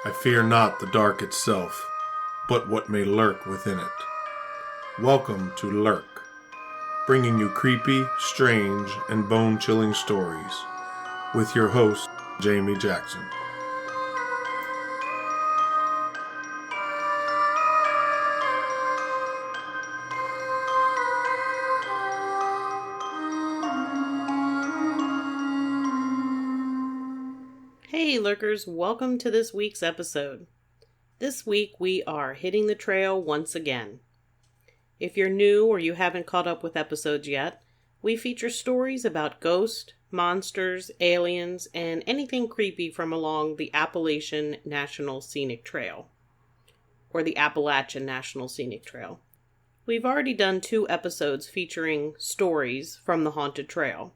I fear not the dark itself, but what may lurk within it. Welcome to Lurk, bringing you creepy, strange, and bone-chilling stories, with your host, Jamie Jackson. Hey Lurkers, welcome to this week's episode. This week we are hitting the trail once again. If you're new or you haven't caught up with episodes yet, we feature stories about ghosts, monsters, aliens, and anything creepy from along the Appalachian National Scenic Trail, or the Appalachian National Scenic Trail. We've already done 2 episodes featuring stories from the haunted trail.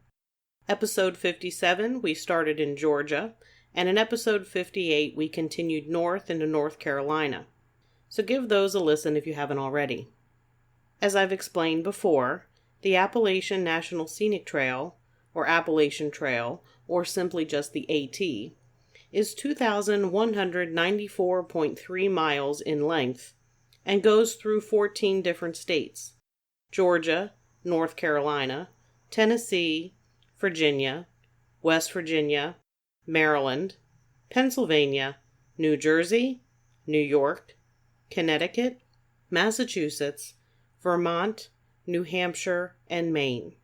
Episode 57, we started in Georgia, and in episode 58, we continued north into North Carolina. So give those a listen if you haven't already. As I've explained before, the Appalachian National Scenic Trail, or Appalachian Trail, or simply just the AT, is 2,194.3 miles in length and goes through 14 different states: Georgia, North Carolina, Tennessee, Virginia, West Virginia, Maryland, Pennsylvania, New Jersey, New York, Connecticut, Massachusetts, Vermont, New Hampshire, and Maine.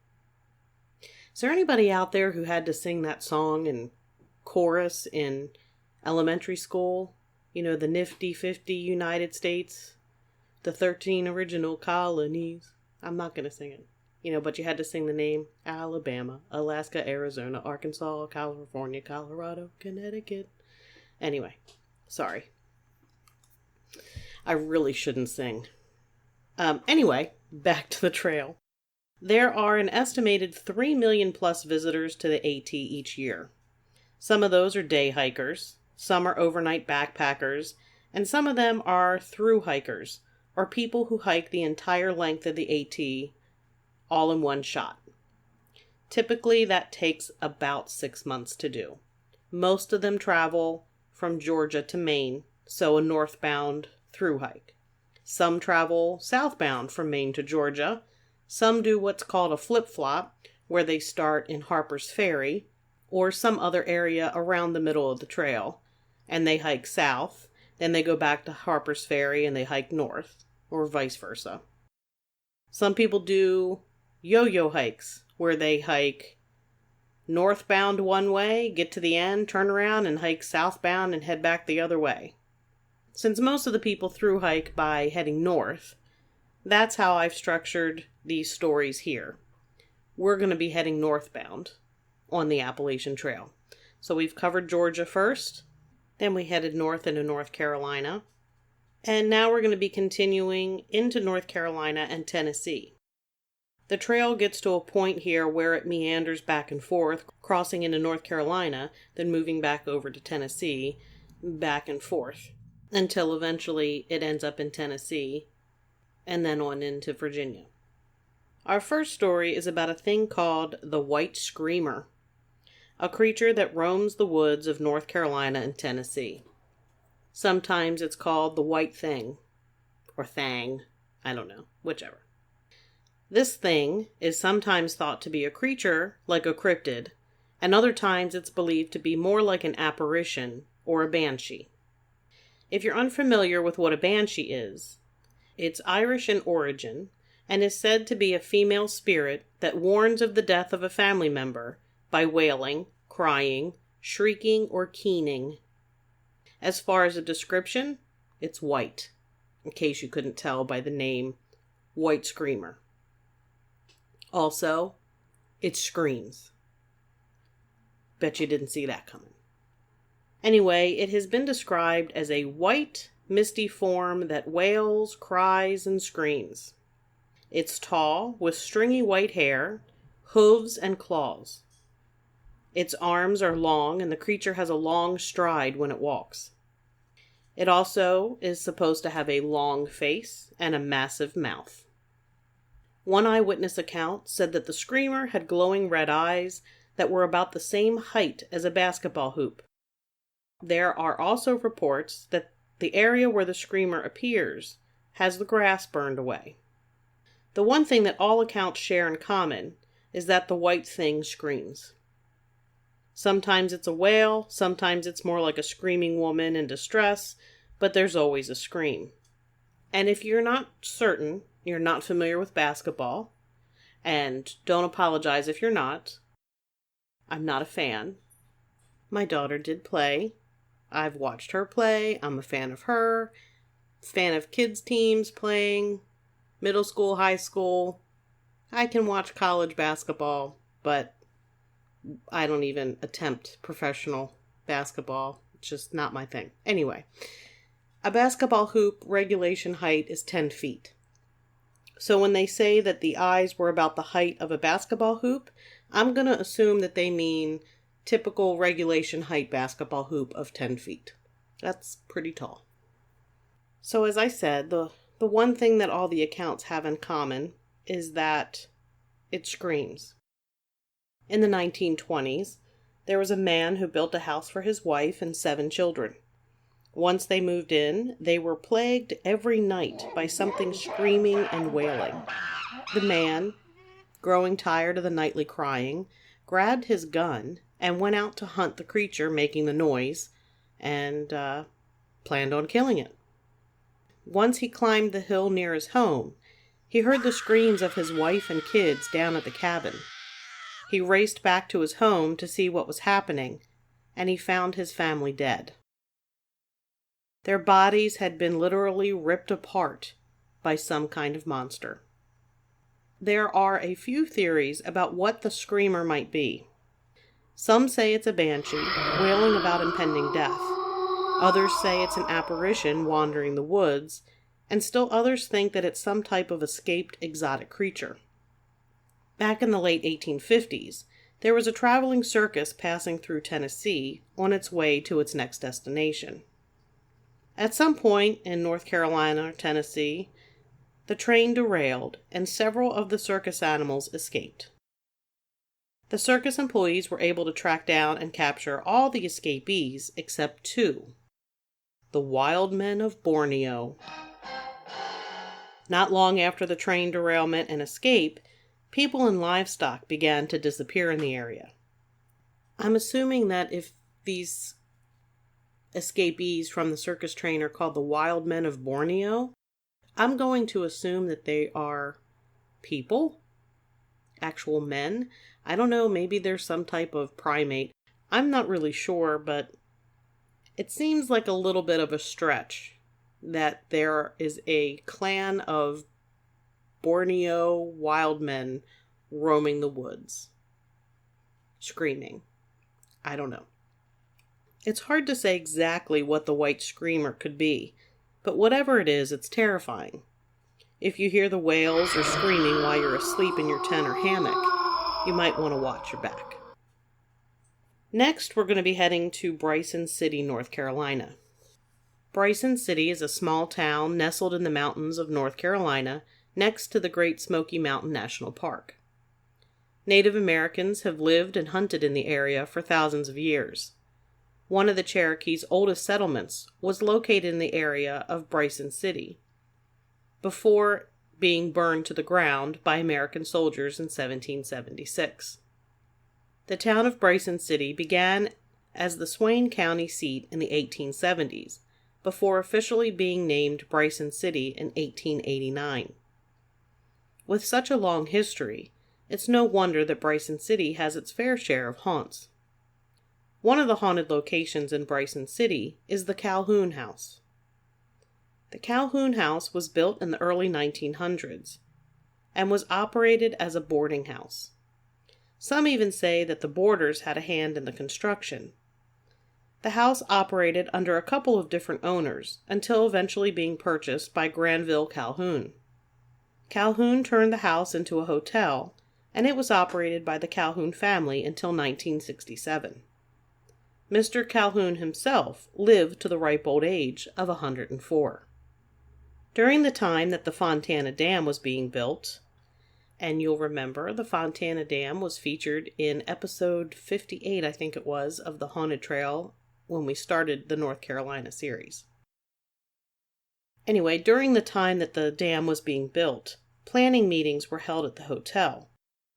Is there anybody out there who had to sing that song in chorus in elementary school? You know, the nifty 50 United States, the 13 original colonies. I'm not going to sing it. But you had to sing the name: Alabama, Alaska, Arizona, Arkansas, California, Colorado, Connecticut. Anyway, sorry. I really shouldn't sing. Anyway, back to the trail. There are an estimated 3 million plus visitors to the AT each year. Some of those are day hikers, some are overnight backpackers, and some of them are through hikers, or people who hike the entire length of the AT all in one shot. Typically, that takes about 6 months to do. Most of them travel from Georgia to Maine, so a northbound through hike. Some travel southbound from Maine to Georgia. Some do what's called a flip-flop, where they start in Harper's Ferry or some other area around the middle of the trail, and they hike south. Then they go back to Harper's Ferry and they hike north, or vice versa. Some people do yo-yo hikes, where they hike northbound one way, get to the end, turn around, and hike southbound and head back the other way. Since most of the people through hike by heading north, that's how I've structured these stories here. We're going to be heading northbound on the Appalachian Trail. So we've covered Georgia first, then we headed north into North Carolina, and now we're going to be continuing into North Carolina and Tennessee. The trail gets to a point here where it meanders back and forth, crossing into North Carolina, then moving back over to Tennessee, back and forth, until eventually it ends up in Tennessee, and then on into Virginia. Our first story is about a thing called the White Screamer, a creature that roams the woods of North Carolina and Tennessee. Sometimes it's called the White Thing, or Thang, I don't know, whichever. This thing is sometimes thought to be a creature, like a cryptid, and other times it's believed to be more like an apparition, or a banshee. If you're unfamiliar with what a banshee is, it's Irish in origin, and is said to be a female spirit that warns of the death of a family member by wailing, crying, shrieking, or keening. As far as a description, it's white, in case you couldn't tell by the name White Screamer. Also, it screams. Bet you didn't see that coming. Anyway, it has been described as a white, misty form that wails, cries, and screams. It's tall, with stringy white hair, hooves, and claws. Its arms are long, and the creature has a long stride when it walks. It also is supposed to have a long face and a massive mouth. One eyewitness account said that the screamer had glowing red eyes that were about the same height as a basketball hoop. There are also reports that the area where the screamer appears has the grass burned away. The one thing that all accounts share in common is that the white thing screams. Sometimes it's a wail, sometimes it's more like a screaming woman in distress, but there's always a scream. And if you're not certain, you're not familiar with basketball, and don't apologize if you're not. I'm not a fan. My daughter did play. I've watched her play. I'm a fan of her. Fan of kids' teams playing. Middle school, high school. I can watch college basketball, but I don't even attempt professional basketball. It's just not my thing. Anyway, a basketball hoop regulation height is 10 feet. So when they say that the eyes were about the height of a basketball hoop, I'm going to assume that they mean typical regulation height basketball hoop of 10 feet. That's pretty tall. So as I said, the one thing that all the accounts have in common is that it screams. In the 1920s, there was a man who built a house for his wife and 7 children. Once they moved in, they were plagued every night by something screaming and wailing. The man, growing tired of the nightly crying, grabbed his gun and went out to hunt the creature making the noise and planned on killing it. Once he climbed the hill near his home, he heard the screams of his wife and kids down at the cabin. He raced back to his home to see what was happening, and he found his family dead. Their bodies had been literally ripped apart by some kind of monster. There are a few theories about what the screamer might be. Some say it's a banshee, wailing about impending death. Others say it's an apparition wandering the woods, and still others think that it's some type of escaped exotic creature. Back in the late 1850s, there was a traveling circus passing through Tennessee on its way to its next destination. At some point in North Carolina or Tennessee, the train derailed and several of the circus animals escaped. The circus employees were able to track down and capture all the escapees except 2. The wild men of Borneo. Not long after the train derailment and escape, people and livestock began to disappear in the area. I'm assuming that if these escapees from the circus train are called the wild men of Borneo, I'm going to assume that they are people, actual men. I don't know, maybe there's some type of primate. I'm not really sure, but it seems like a little bit of a stretch that there is a clan of Borneo wild men roaming the woods, screaming. I don't know. It's hard to say exactly what the white screamer could be, but whatever it is, it's terrifying. If you hear the wails or screaming while you're asleep in your tent or hammock, you might want to watch your back. Next, we're going to be heading to Bryson City, North Carolina. Bryson City is a small town nestled in the mountains of North Carolina next to the Great Smoky Mountain National Park. Native Americans have lived and hunted in the area for thousands of years. One of the Cherokee's oldest settlements was located in the area of Bryson City, before being burned to the ground by American soldiers in 1776. The town of Bryson City began as the Swain County seat in the 1870s, before officially being named Bryson City in 1889. With such a long history, it's no wonder that Bryson City has its fair share of haunts. One of the haunted locations in Bryson City is the Calhoun House. The Calhoun House was built in the early 1900s and was operated as a boarding house. Some even say that the boarders had a hand in the construction. The house operated under a couple of different owners until eventually being purchased by Granville Calhoun. Calhoun turned the house into a hotel, and it was operated by the Calhoun family until 1967. Mr. Calhoun himself lived to the ripe old age of 104. During the time that the Fontana Dam was being built, and you'll remember the Fontana Dam was featured in episode 58, I think it was, of the Haunted Trail when we started the North Carolina series. Anyway, during the time that the dam was being built, planning meetings were held at the hotel,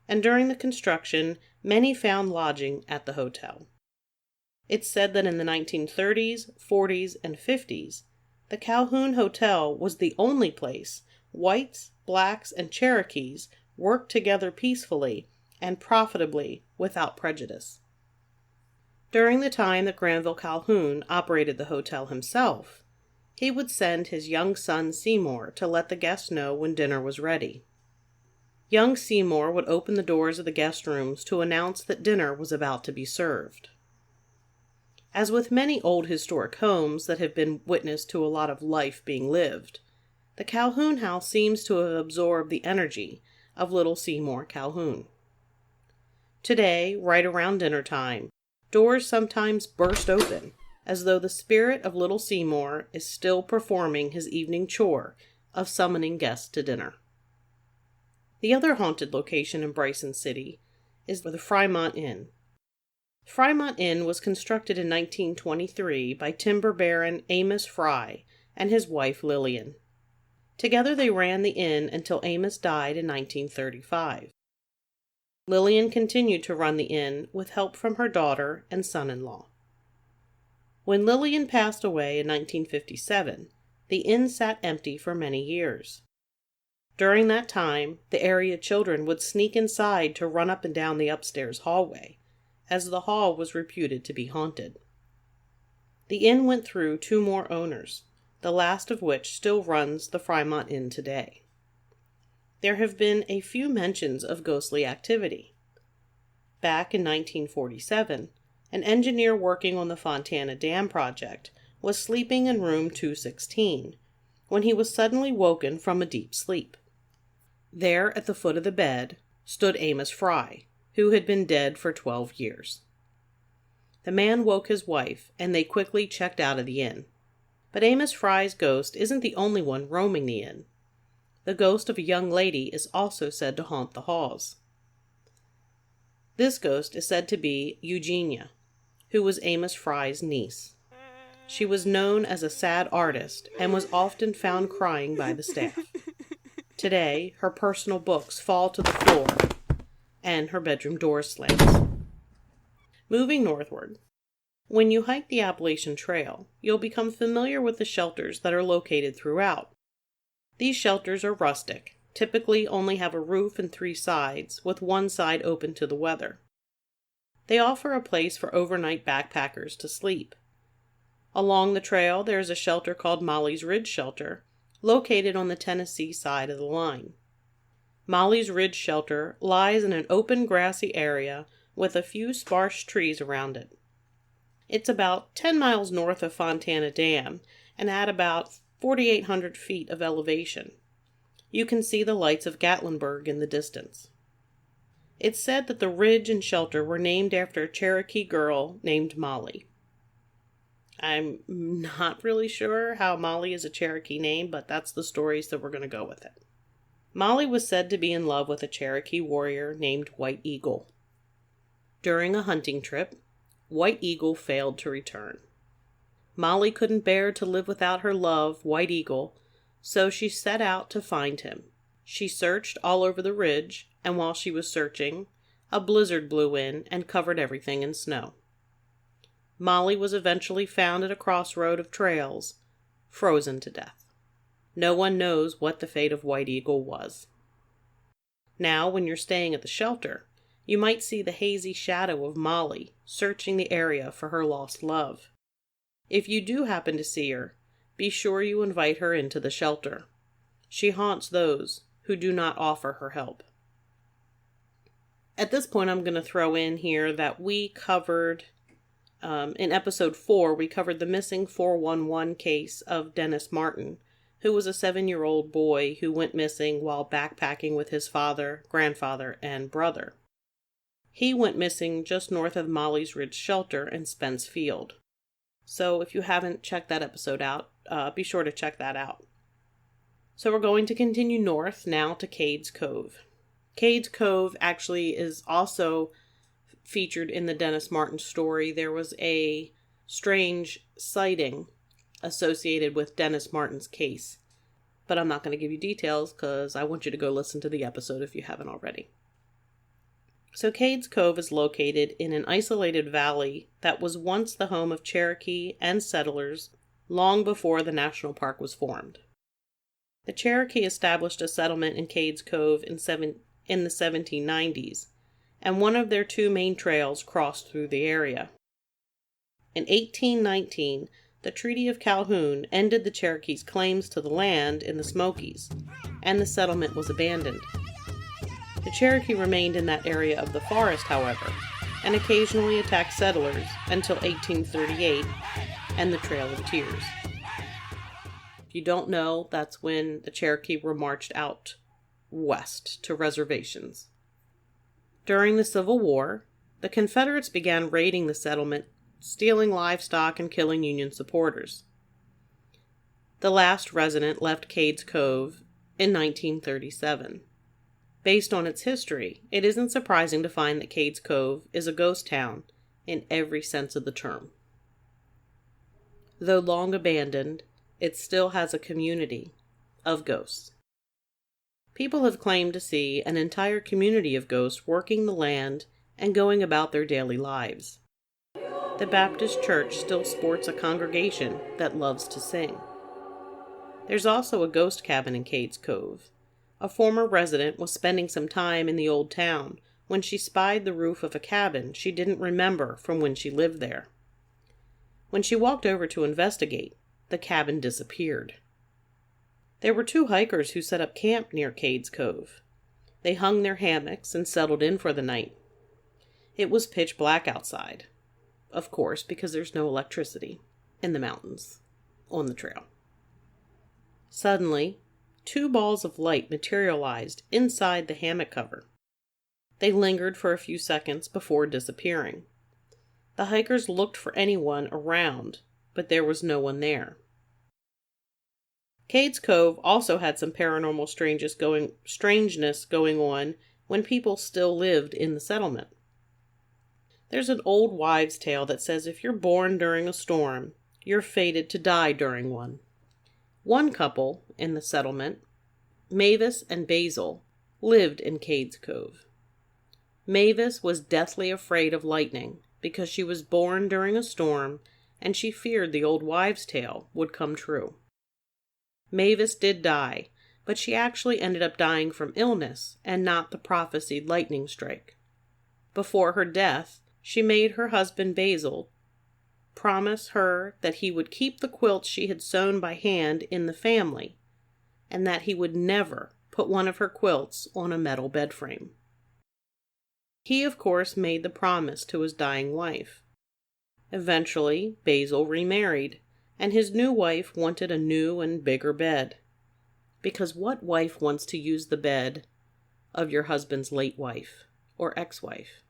and during the construction, many found lodging at the hotel. It's said that in the 1930s, 40s, and 50s, the Calhoun Hotel was the only place whites, blacks, and Cherokees worked together peacefully and profitably without prejudice. During the time that Granville Calhoun operated the hotel himself, he would send his young son Seymour to let the guests know when dinner was ready. Young Seymour would open the doors of the guest rooms to announce that dinner was about to be served. As with many old historic homes that have been witness to a lot of life being lived, the Calhoun house seems to have absorbed the energy of little Seymour Calhoun. Today, right around dinner time, doors sometimes burst open, as though the spirit of little Seymour is still performing his evening chore of summoning guests to dinner. The other haunted location in Bryson City is the Fremont Inn. Fremont Inn was constructed in 1923 by timber baron Amos Fry and his wife Lillian. Together they ran the inn until Amos died in 1935. Lillian continued to run the inn with help from her daughter and son-in-law. When Lillian passed away in 1957, the inn sat empty for many years. During that time, the area children would sneak inside to run up and down the upstairs hallway, as the hall was reputed to be haunted. The inn went through 2 more owners, the last of which still runs the Fremont Inn today. There have been a few mentions of ghostly activity. Back in 1947, an engineer working on the Fontana Dam project was sleeping in room 216 when he was suddenly woken from a deep sleep. There at the foot of the bed stood Amos Fry, who had been dead for 12 years. The man woke his wife, and they quickly checked out of the inn. But Amos Fry's ghost isn't the only one roaming the inn. The ghost of a young lady is also said to haunt the halls. This ghost is said to be Eugenia, who was Amos Fry's niece. She was known as a sad artist and was often found crying by the staff. Today, her personal books fall to the floor and her bedroom door slams. Moving northward, when you hike the Appalachian Trail, you'll become familiar with the shelters that are located throughout. These shelters are rustic, typically only have a roof and 3 sides, with one side open to the weather. They offer a place for overnight backpackers to sleep. Along the trail, there is a shelter called Molly's Ridge Shelter, located on the Tennessee side of the line. Molly's Ridge Shelter lies in an open grassy area with a few sparse trees around it. It's about 10 miles north of Fontana Dam and at about 4,800 feet of elevation. You can see the lights of Gatlinburg in the distance. It's said that the ridge and shelter were named after a Cherokee girl named Molly. I'm not really sure how Molly is a Cherokee name, but that's the story, so we're going to go with it. Molly was said to be in love with a Cherokee warrior named White Eagle. During a hunting trip, White Eagle failed to return. Molly couldn't bear to live without her love, White Eagle, so she set out to find him. She searched all over the ridge, and while she was searching, a blizzard blew in and covered everything in snow. Molly was eventually found at a crossroad of trails, frozen to death. No one knows what the fate of White Eagle was. Now, when you're staying at the shelter, you might see the hazy shadow of Molly searching the area for her lost love. If you do happen to see her, be sure you invite her into the shelter. She haunts those who do not offer her help. At this point, I'm going to throw in here that we covered, in episode 4, we covered the missing 411 case of Dennis Martin, who was a 7-year-old boy who went missing while backpacking with his father, grandfather, and brother. He went missing just north of Molly's Ridge Shelter in Spence Field. So if you haven't checked that episode out, be sure to check that out. So we're going to continue north now to Cades Cove. Cades Cove actually is also featured in the Dennis Martin story. There was a strange sighting associated with Dennis Martin's case. But I'm not going to give you details because I want you to go listen to the episode if you haven't already. So Cades Cove is located in an isolated valley that was once the home of Cherokee and settlers long before the national park was formed. The Cherokee established a settlement in Cades Cove in the 1790s, and one of their two main trails crossed through the area. In 1819, the Treaty of Calhoun ended the Cherokees' claims to the land in the Smokies, and the settlement was abandoned. The Cherokee remained in that area of the forest, however, and occasionally attacked settlers until 1838 and the Trail of Tears. If you don't know, that's when the Cherokee were marched out west to reservations. During the Civil War, the Confederates began raiding the settlement, stealing livestock and killing Union supporters. The last resident left Cades Cove in 1937. Based on its history, it isn't surprising to find that Cades Cove is a ghost town in every sense of the term. Though long abandoned, it still has a community of ghosts. People have claimed to see an entire community of ghosts working the land and going about their daily lives. The Baptist Church still sports a congregation that loves to sing. There's also a ghost cabin in Cades Cove. A former resident was spending some time in the old town when she spied the roof of a cabin she didn't remember from when she lived there. When she walked over to investigate, the cabin disappeared. There were two hikers who set up camp near Cades Cove. They hung their hammocks and settled in for the night. It was pitch black outside, of course, because there's no electricity in the mountains on the trail. Suddenly, two balls of light materialized inside the hammock cover. They lingered for a few seconds before disappearing. The hikers looked for anyone around, but there was no one there. Cades Cove also had some paranormal strangeness going on when people still lived in the settlement. There's an old wives' tale that says if you're born during a storm, you're fated to die during one. One couple in the settlement, Mavis and Basil, lived in Cades Cove. Mavis was deathly afraid of lightning because she was born during a storm and she feared the old wives' tale would come true. Mavis did die, but she actually ended up dying from illness and not the prophesied lightning strike. Before her death, she made her husband Basil promise her that he would keep the quilts she had sewn by hand in the family, and that he would never put one of her quilts on a metal bed frame. He, of course, made the promise to his dying wife. Eventually, Basil remarried, and his new wife wanted a new and bigger bed. Because what wife wants to use the bed of your husband's late wife or ex-wife?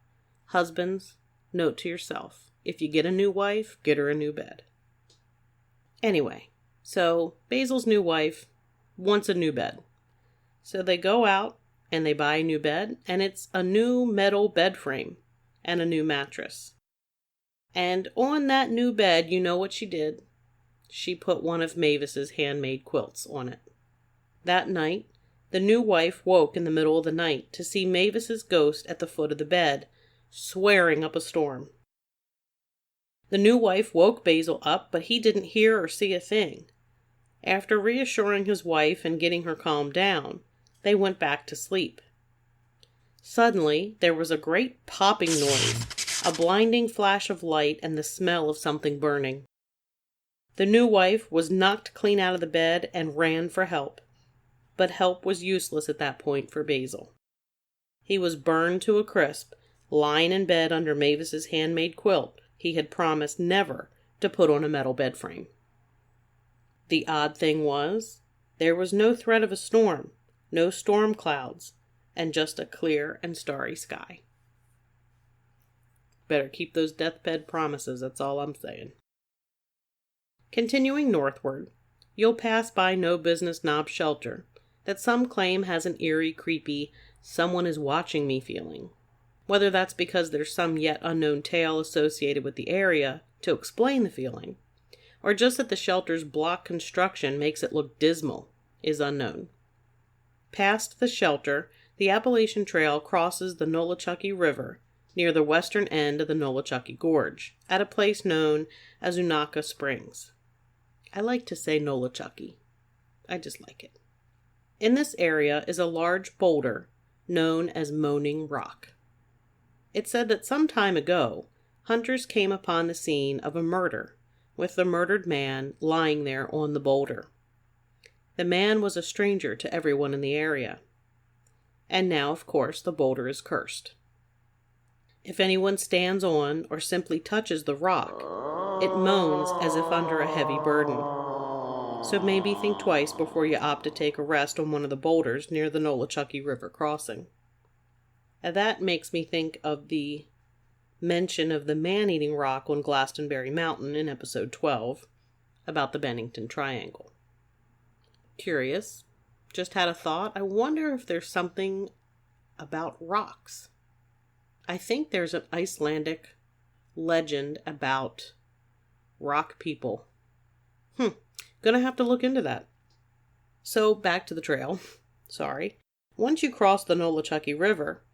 Husbands, note to yourself, if you get a new wife, get her a new bed. Anyway, so Basil's new wife wants a new bed. So they go out and they buy a new bed, and it's a new metal bed frame and a new mattress. And on that new bed, you know what she did? She put one of Mavis's handmade quilts on it. That night, the new wife woke in the middle of the night to see Mavis's ghost at the foot of the bed, swearing up a storm. The new wife woke Basil up, but he didn't hear or see a thing. After reassuring his wife and getting her calmed down, they went back to sleep. Suddenly, there was a great popping noise, a blinding flash of light, and the smell of something burning. The new wife was knocked clean out of the bed and ran for help. But help was useless at that point for Basil. He was burned to a crisp, lying in bed under Mavis's handmade quilt he had promised never to put on a metal bed frame. The odd thing was, there was no threat of a storm, no storm clouds, and just a clear and starry sky. Better keep those deathbed promises, that's all I'm saying. Continuing northward, you'll pass by No Business Knob Shelter that some claim has an eerie, creepy, someone is watching me feeling. whether that's because there's some yet unknown tale associated with the area to explain the feeling, or just that the shelter's block construction makes it look dismal, is unknown. Past the shelter, the Appalachian Trail crosses the Nolichucky River near the western end of the Nolichucky Gorge, at a place known as Unaka Springs. I like to say Nolichucky. I just like it. In this area is a large boulder known as Moaning Rock. It's said that some time ago, hunters came upon the scene of a murder, with the murdered man lying there on the boulder. The man was a stranger to everyone in the area. And now, of course, the boulder is cursed. If anyone stands on or simply touches the rock, it moans as if under a heavy burden. So maybe think twice before you opt to take a rest on one of the boulders near the Nolichucky River crossing. And that makes me think of the mention of the man-eating rock on Glastonbury Mountain in episode 12 about the Bennington Triangle. Curious, just had a thought. I wonder if there's something about rocks. I think there's an Icelandic legend about rock people. Gonna have to look into that. So back to the trail. Sorry. Once you cross the Nolichucky River,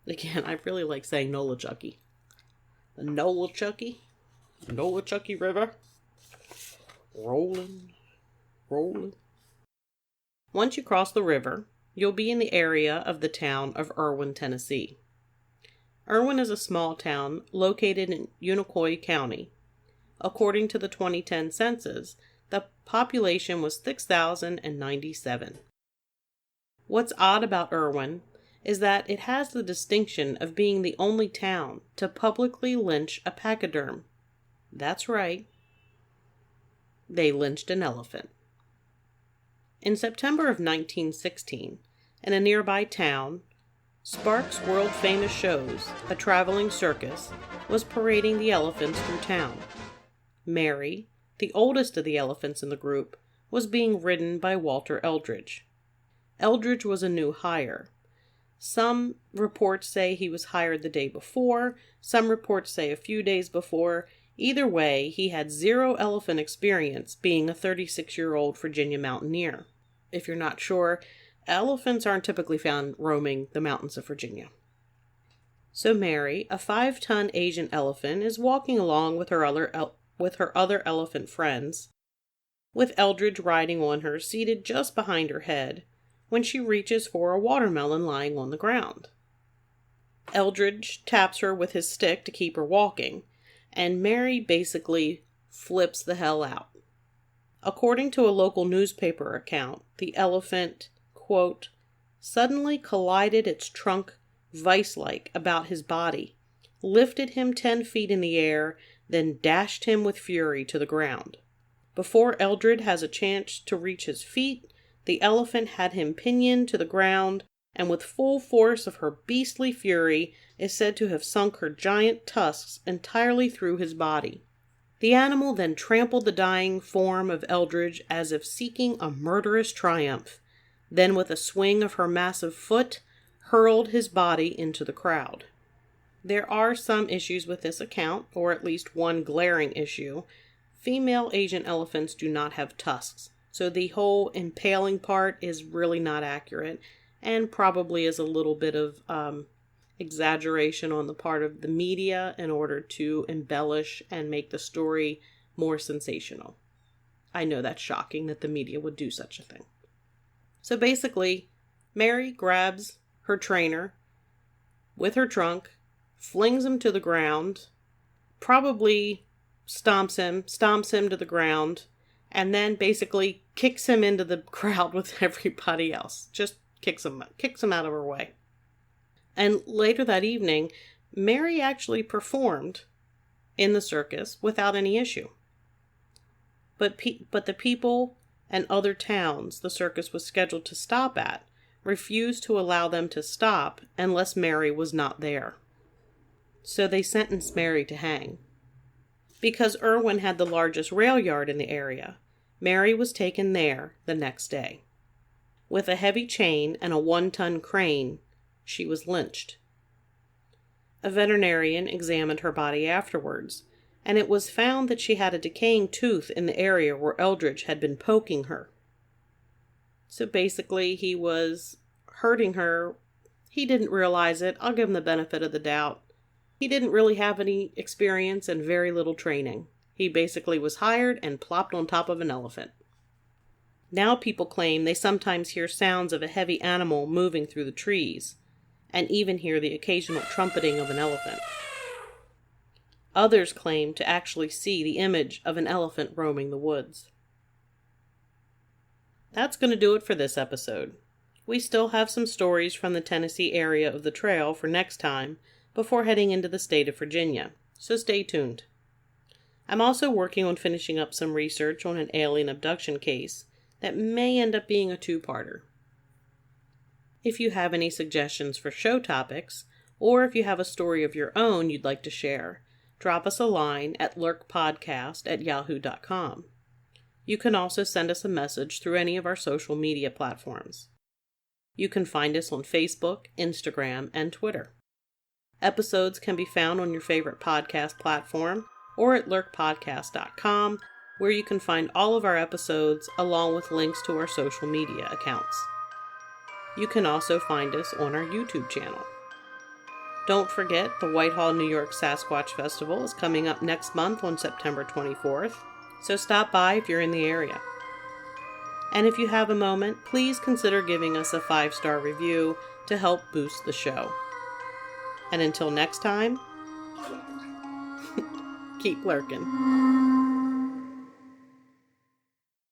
again, I really like saying Nolichucky. The Nolichucky River. Rolling. Once you cross the river, you'll be in the area of the town of Irwin, Tennessee. Irwin is a small town located in Unicoi County. According to the 2010 census, the population was 6,097. What's odd about Irwin is that it has the distinction of being the only town to publicly lynch a pachyderm. That's right. They lynched an elephant. In September of 1916, in a nearby town, Sparks' world-famous shows, a traveling circus, was parading the elephants through town. Mary, the oldest of the elephants in the group, was being ridden by Walter Eldridge. Eldridge was a new hire. Some reports say he was hired the day before, some reports say a few days before. Either way, he had zero elephant experience, being a 36-year-old Virginia mountaineer. If you're not sure, elephants aren't typically found roaming the mountains of Virginia. So Mary, a 5-ton Asian elephant, is walking along with her other elephant friends, with Eldridge riding on her, seated just behind her head, when she reaches for a watermelon lying on the ground. Eldridge taps her with his stick to keep her walking, and Mary basically flips the hell out. According to a local newspaper account, the elephant, quote, suddenly collided its trunk vice-like about his body, lifted him 10 feet in the air, then dashed him with fury to the ground. Before Eldred has a chance to reach his feet, the elephant had him pinioned to the ground, and with full force of her beastly fury is said to have sunk her giant tusks entirely through his body. The animal then trampled the dying form of Eldridge as if seeking a murderous triumph, then with a swing of her massive foot, hurled his body into the crowd. There are some issues with this account, or at least one glaring issue. Female Asian elephants do not have tusks, so the whole impaling part is really not accurate, and probably is a little bit of exaggeration on the part of the media in order to embellish and make the story more sensational. I know that's shocking that the media would do such a thing. So basically, Mary grabs her trainer with her trunk, flings him to the ground, probably stomps him to the ground, and then basically kicks him into the crowd with everybody else. Just kicks him out of her way. And later that evening, Mary actually performed in the circus without any issue. But the people and other towns the circus was scheduled to stop at refused to allow them to stop unless Mary was not there. So they sentenced Mary to hang. Because Irwin had the largest rail yard in the area, Mary was taken there the next day. With a heavy chain and a 1-ton crane, she was lynched. A veterinarian examined her body afterwards, and it was found that she had a decaying tooth in the area where Eldridge had been poking her. So basically, he was hurting her. He didn't realize it. I'll give him the benefit of the doubt. He didn't really have any experience and very little training. He basically was hired and plopped on top of an elephant. Now people claim they sometimes hear sounds of a heavy animal moving through the trees, and even hear the occasional trumpeting of an elephant. Others claim to actually see the image of an elephant roaming the woods. That's going to do it for this episode. We still have some stories from the Tennessee area of the trail for next time before heading into the state of Virginia, so stay tuned. I'm also working on finishing up some research on an alien abduction case that may end up being a two-parter. If you have any suggestions for show topics, or if you have a story of your own you'd like to share, drop us a line at lurkpodcast@yahoo.com. You can also send us a message through any of our social media platforms. You can find us on Facebook, Instagram, and Twitter. Episodes can be found on your favorite podcast platform or at lurkpodcast.com, where you can find all of our episodes along with links to our social media accounts. You can also find us on our YouTube channel. Don't forget, the Whitehall, New York Sasquatch Festival is coming up next month on September 24th, so stop by if you're in the area. And if you have a moment, please consider giving us a 5-star review to help boost the show. And until next time, keep lurking.